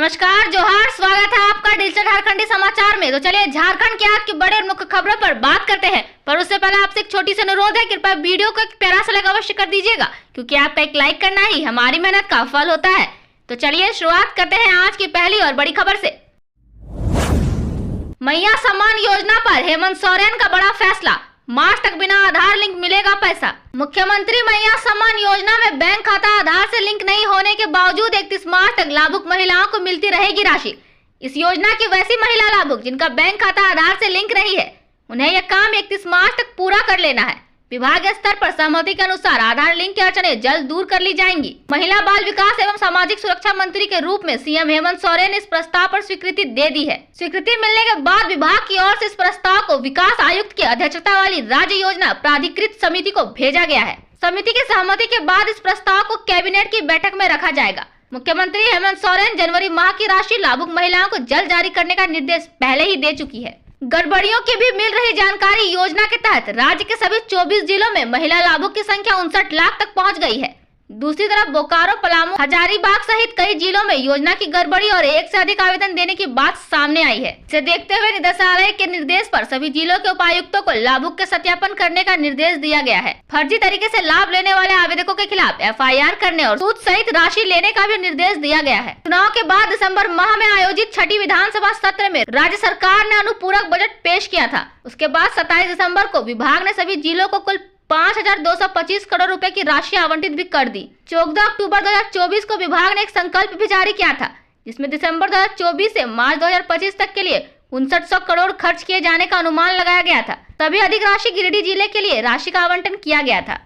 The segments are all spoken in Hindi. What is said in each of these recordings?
नमस्कार, जोहार, स्वागत है आपका डिजिटल झारखंडी समाचार में। तो चलिए झारखंड के आज की बड़े और मुख्य खबरों पर बात करते हैं, पर उससे पहले आपसे एक छोटी सी अनुरोध है, कृपया वीडियो को एक प्यारा सा लाइक अवश्य कर दीजिएगा, क्योंकि आपका एक लाइक करना ही हमारी मेहनत का फल होता है। तो चलिए शुरुआत करते हैं आज की पहली और बड़ी खबर से। मैया सम्मान योजना पर हेमंत सोरेन का बड़ा फैसला, मार्च तक बिना आधार लिंक मिलेगा पैसा। मुख्यमंत्री मैया सम्मान योजना में बैंक खाता आधार से लिंक नहीं होने के बावजूद 31 मार्च तक लाभुक महिलाओं को मिलती रहेगी राशि। इस योजना की वैसी महिला लाभुक जिनका बैंक खाता आधार से लिंक नहीं है, उन्हें यह काम 31 मार्च तक पूरा कर लेना है। विभाग स्तर पर सहमति के अनुसार आधार लिंक की अड़चनें जल्द दूर कर ली जाएंगी। महिला बाल विकास एवं सामाजिक सुरक्षा मंत्री के रूप में सीएम हेमंत सोरेन ने इस प्रस्ताव पर स्वीकृति दे दी है। स्वीकृति मिलने के बाद विभाग की ओर से इस प्रस्ताव को विकास आयुक्त की अध्यक्षता वाली राज्य योजना प्राधिकृत समिति को भेजा गया है। समिति की सहमति के बाद इस प्रस्ताव को कैबिनेट की बैठक में रखा जाएगा। मुख्यमंत्री हेमंत सोरेन जनवरी माह की राशि लाभुक महिलाओं को जल्द जारी करने का निर्देश पहले ही दे चुकी है। गड़बड़ियों की भी मिल रही जानकारी। योजना के तहत राज्य के सभी 24 जिलों में महिला लाभुक की संख्या 59 लाख तक पहुंच गई है। दूसरी तरफ बोकारो, पलामू, हजारीबाग सहित कई जिलों में योजना की गड़बड़ी और एक से अधिक आवेदन देने की बात सामने आई है। इसे देखते हुए निदेशालय के निर्देश पर सभी जिलों के उपायुक्तों को लाभुक के सत्यापन करने का निर्देश दिया गया है। फर्जी तरीके से लाभ लेने वाले आवेदकों के खिलाफ FIR करने और सूद सहित राशि लेने का भी निर्देश दिया गया है। चुनाव के बाद दिसंबर माह में आयोजित छठी विधानसभा सत्र में राज्य सरकार ने अनुपूरक बजट पेश किया था। उसके बाद 27 दिसंबर को विभाग ने सभी जिलों को कुल 5,225 करोड़ रुपए की राशि आवंटित भी कर दी। 14 अक्टूबर 2024 को विभाग ने एक संकल्प भी जारी किया था, जिसमें दिसंबर 2024 से मार्च 2025 तक के लिए 5900 करोड़ खर्च किए जाने का अनुमान लगाया गया था। तभी अधिक राशि गिरिडीह जिले के लिए राशि का आवंटन किया गया था।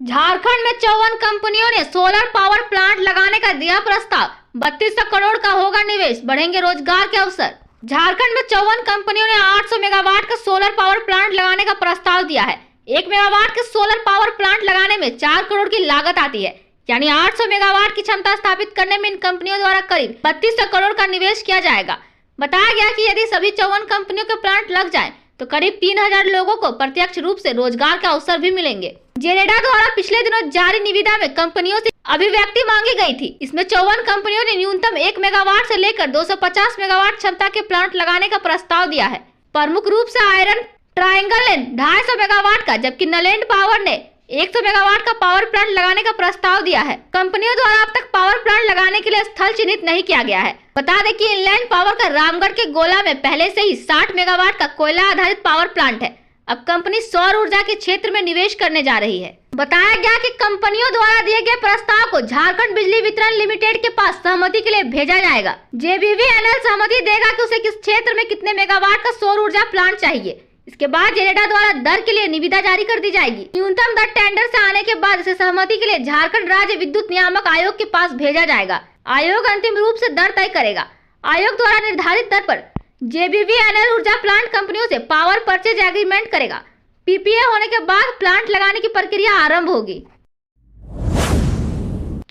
झारखंड में 54 कंपनियों ने सोलर पावर प्लांट लगाने का दिया प्रस्ताव। 3200 करोड़ का होगा निवेश, बढ़ेंगे रोजगार के अवसर। झारखंड में 54 कंपनियों ने 800 मेगावाट का सोलर पावर प्लांट लगाने का प्रस्ताव दिया है। 1 मेगावाट के सोलर पावर प्लांट लगाने में 4 करोड़ की लागत आती है, यानी 800 मेगावाट की क्षमता स्थापित करने में इन कंपनियों द्वारा करीब 3200 करोड़ का निवेश किया जाएगा। बताया गया कि यदि सभी 54 कंपनियों के प्लांट लग जाएं, तो करीब 3000 लोगों को प्रत्यक्ष रूप से रोजगार के अवसर भी मिलेंगे। जेरेडा द्वारा पिछले दिनों जारी निविदा में कंपनियों से अभिव्यक्ति मांगी गई थी। इसमें 54 कंपनियों ने न्यूनतम 1 मेगावाट से लेकर 250 मेगावाट क्षमता के प्लांट लगाने का प्रस्ताव दिया है। प्रमुख रूप से आयरन ट्रायंगल ने 250 मेगावाट का, जबकि नलैंड पावर ने 100 मेगावाट का पावर प्लांट लगाने का प्रस्ताव दिया है। कंपनियों द्वारा अब तक पावर प्लांट लगाने के लिए स्थल चिन्हित नहीं किया गया है। बता दें कि इनलैंड पावर का रामगढ़ के गोला में पहले से ही 60 मेगावाट का कोयला आधारित पावर प्लांट है। अब कंपनी सौर ऊर्जा के क्षेत्र में निवेश करने जा रही है। बताया गया कि कंपनियों द्वारा दिए गए प्रस्ताव को झारखंड बिजली वितरण लिमिटेड के पास सहमति के लिए भेजा जाएगा। JBVNL सहमति देगा कि उसे किस क्षेत्र में कितने मेगावाट का सौर ऊर्जा प्लांट चाहिए। इसके बाद जेरेडा द्वारा दर के लिए निविदा जारी कर दी जाएगी। न्यूनतम दर टेंडर से आने के बाद इसे सहमति के लिए झारखंड राज्य विद्युत नियामक आयोग के पास भेजा जाएगा। आयोग अंतिम रूप से दर तय करेगा। आयोग द्वारा निर्धारित दर पर JBVNL ऊर्जा प्लांट कंपनियों से पावर परचेज एग्रीमेंट करेगा। PPA होने के बाद प्लांट लगाने की प्रक्रिया आरंभ होगी।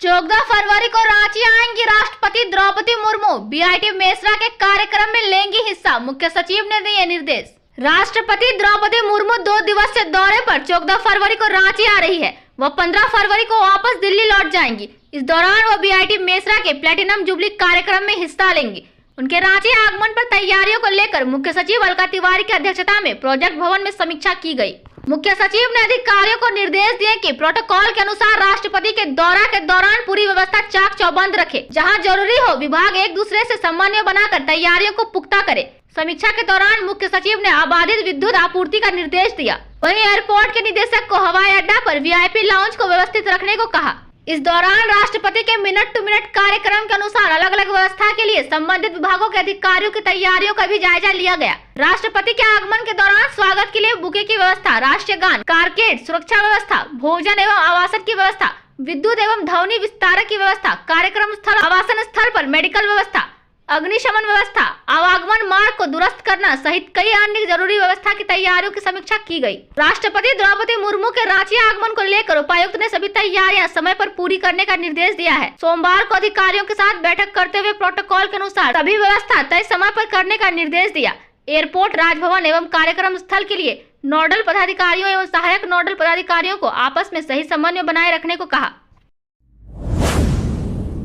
14 फरवरी को रांची आएंगी राष्ट्रपति द्रौपदी मुर्मू। BIT मेसरा के कार्यक्रम में लेंगी हिस्सा, मुख्य सचिव ने दिए निर्देश। राष्ट्रपति द्रौपदी मुर्मू 2 दिवसीय दौरे पर 14 फरवरी को रांची आ रही है। वह 15 फरवरी को वापस दिल्ली लौट जाएंगी। इस दौरान वह BIT मेसरा के प्लेटिनम जुबली कार्यक्रम में हिस्सा लेंगी। उनके रांची आगमन पर तैयारियों को लेकर मुख्य सचिव अलका तिवारी की अध्यक्षता में प्रोजेक्ट भवन में समीक्षा की गई। मुख्य सचिव ने अधिकारियों को निर्देश दिए कि प्रोटोकॉल के अनुसार राष्ट्रपति के दौरा के दौरान पूरी व्यवस्था चाक चौबंद रखे। जहां जरूरी हो विभाग एक दूसरे से समन्वय बनाकर तैयारियों को पुख्ता करे। समीक्षा के दौरान मुख्य सचिव ने अबाधित विद्युत आपूर्ति का निर्देश दिया। वहीं एयरपोर्ट के निदेशक को हवाई अड्डा पर VIP लाउंज को व्यवस्थित रखने को कहा। इस दौरान राष्ट्रपति के मिनट टू मिनट कार्यक्रम के अनुसार अलग अलग व्यवस्था के लिए संबंधित विभागों के अधिकारियों की तैयारियों का भी जायजा लिया गया। राष्ट्रपति के आगमन के दौरान स्वागत के लिए बुके की व्यवस्था, राष्ट्रीय गान, कारकेड, सुरक्षा व्यवस्था, भोजन एवं आवासन की व्यवस्था, विद्युत एवं ध्वनि विस्तारक की व्यवस्था, कार्यक्रम स्थल, आवासन स्थल पर मेडिकल व्यवस्था, अग्निशमन व्यवस्था, आवागमन मार्ग को दुरुस्त करना सहित कई अन्य जरूरी व्यवस्था की तैयारियों की समीक्षा की गई। राष्ट्रपति द्रौपदी मुर्मू के रांची आगमन को लेकर उपायुक्त ने सभी तैयारियां समय पर पूरी करने का निर्देश दिया है। सोमवार को अधिकारियों के साथ बैठक करते हुए प्रोटोकॉल के अनुसार सभी व्यवस्था तय समय पर करने का निर्देश दिया। एयरपोर्ट, राजभवन एवं कार्यक्रम स्थल के लिए नोडल पदाधिकारियों एवं सहायक नोडल पदाधिकारियों को आपस में सही समन्वय बनाए रखने को कहा।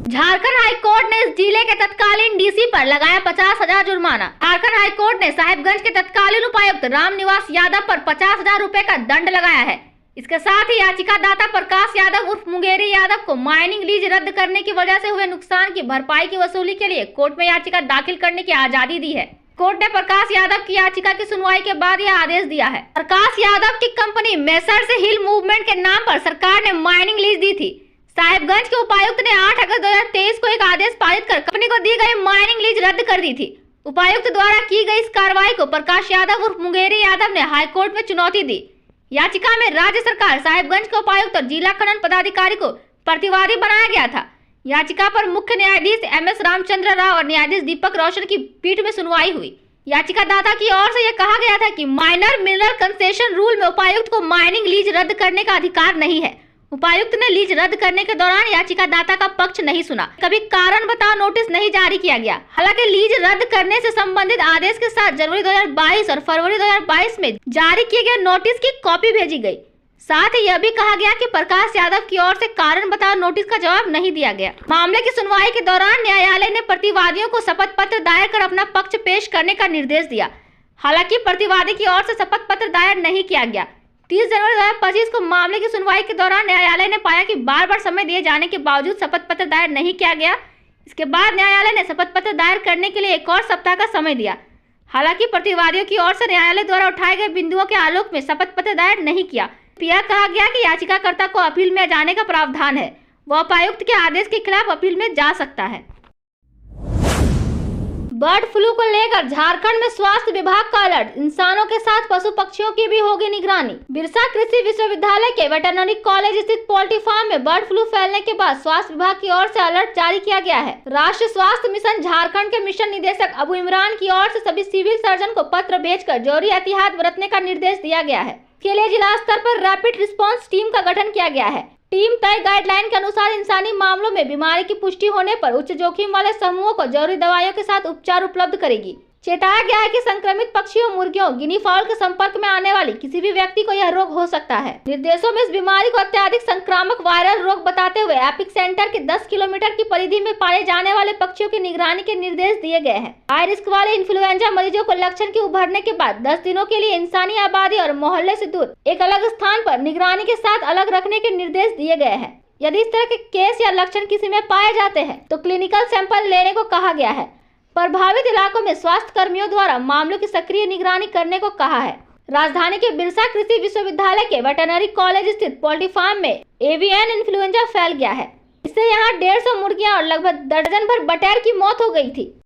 झारखंड हाईकोर्ट ने इस जिले के तत्कालीन डीसी पर लगाया 50,000 जुर्माना। झारखंड हाईकोर्ट ने साहिबगंज के तत्कालीन उपायुक्त रामनिवास यादव पर 50,000 रुपए का दंड लगाया है। इसके साथ ही याचिकादाता प्रकाश यादव उर्फ मुंगेरी यादव को माइनिंग लीज रद्द करने की वजह से हुए नुकसान की भरपाई की वसूली के लिए कोर्ट में याचिका दाखिल करने की आजादी दी है। कोर्ट ने प्रकाश यादव की याचिका की सुनवाई के बाद यह आदेश दिया है। प्रकाश यादव की कंपनी मेसर्स हिल मूवमेंट के नाम पर सरकार ने माइनिंग लीज दी थी। साहिबगंज के उपायुक्त ने 8 अगस्त 2023 को एक आदेश पारित कर कंपनी को दी गई माइनिंग लीज रद्द कर दी थी। उपायुक्त द्वारा की गई इस कार्रवाई को प्रकाश यादव उर्फ मुंगेरी यादव ने हाईकोर्ट में चुनौती दी। याचिका में राज्य सरकार, साहिबगंज के उपायुक्त और जिला खनन पदाधिकारी को प्रतिवादी बनाया गया था। याचिका पर मुख्य न्यायाधीश MS रामचंद्र राव और न्यायाधीश दीपक रोशन की पीठ में सुनवाई हुई। याचिकादाता की ओर से यह कहा गया था कि माइनर मिनरल कंसेशन रूल में उपायुक्त को माइनिंग लीज रद्द करने का अधिकार नहीं है। उपायुक्त ने लीज रद्द करने के दौरान याचिकादाता का पक्ष नहीं सुना, कभी कारण बताओ नोटिस नहीं जारी किया गया। हालांकि लीज रद्द करने से संबंधित आदेश के साथ जनवरी 2022 और फरवरी 2022 में जारी किए गए नोटिस की कॉपी भेजी गई। साथ ही यह भी कहा गया कि प्रकाश यादव की ओर से कारण बताओ नोटिस का जवाब नहीं दिया गया। मामले की सुनवाई के दौरान न्यायालय ने प्रतिवादियों को शपथ पत्र दायर कर अपना पक्ष पेश करने का निर्देश दिया। हालांकि प्रतिवादी की ओर से शपथ पत्र दायर नहीं किया गया। 30 जनवरी 2025 को मामले की सुनवाई के दौरान न्यायालय ने पाया कि बार-बार समय दिए जाने के बावजूद शपथ पत्र दायर नहीं किया गया। इसके बाद न्यायालय ने शपथ पत्र दायर करने के लिए एक और सप्ताह का समय दिया। हालांकि प्रतिवादियों की ओर से न्यायालय द्वारा उठाए गए बिंदुओं के आलोक में शपथ पत्र दायर नहीं किया। यह कहा गया कि याचिकाकर्ता को अपील में जाने का प्रावधान है, वह उपायुक्त के आदेश के खिलाफ अपील में जा सकता है। बर्ड फ्लू को लेकर झारखंड में स्वास्थ्य विभाग का अलर्ट, इंसानों के साथ पशु पक्षियों की भी होगी निगरानी। बिरसा कृषि विश्वविद्यालय के वेटरनरी कॉलेज स्थित पोल्ट्री फार्म में बर्ड फ्लू फैलने के बाद स्वास्थ्य विभाग की ओर से अलर्ट जारी किया गया है। राष्ट्रीय स्वास्थ्य मिशन झारखंड के मिशन निदेशक अबू इमरान की ओर से सभी सिविल सर्जन को पत्र भेजकर जरूरी एहतियात बरतने का निर्देश दिया गया है। इसके लिए जिला स्तर पर रैपिड रिस्पांस टीम का गठन किया गया है। टीम तय गाइडलाइन के अनुसार इंसानी मामलों में बीमारी की पुष्टि होने पर उच्च जोखिम वाले समूहों को जरूरी दवाइयों के साथ उपचार उपलब्ध करेगी। चेताया गया है कि संक्रमित पक्षियों, मुर्गियों, गिनी फाउल के संपर्क में आने वाली किसी भी व्यक्ति को यह रोग हो सकता है। निर्देशों में इस बीमारी को अत्यधिक संक्रामक वायरल रोग बताते हुए एपिक सेंटर के 10 किलोमीटर की परिधि में पाए जाने वाले पक्षियों की निगरानी के निर्देश दिए गए हैं। हाई रिस्क वाले इन्फ्लुएंजा मरीजों को लक्षण के उभरने के बाद 10 दिनों के लिए इंसानी आबादी और मोहल्ले से दूर एक अलग स्थान पर निगरानी के साथ अलग रखने के निर्देश दिए गए हैं। यदि इस तरह के केस या लक्षण किसी में पाए जाते हैं तो क्लिनिकल सैंपल लेने को कहा गया है। प्रभावित इलाकों में स्वास्थ्य कर्मियों द्वारा मामलों की सक्रिय निगरानी करने को कहा है। राजधानी के बिरसा कृषि विश्वविद्यालय के वेटरनरी कॉलेज स्थित पोल्ट्री फार्म में एवियन इन्फ्लुएंजा फैल गया है। इससे यहाँ 150 मुर्गियां और लगभग दर्जन भर बटेर की मौत हो गई थी।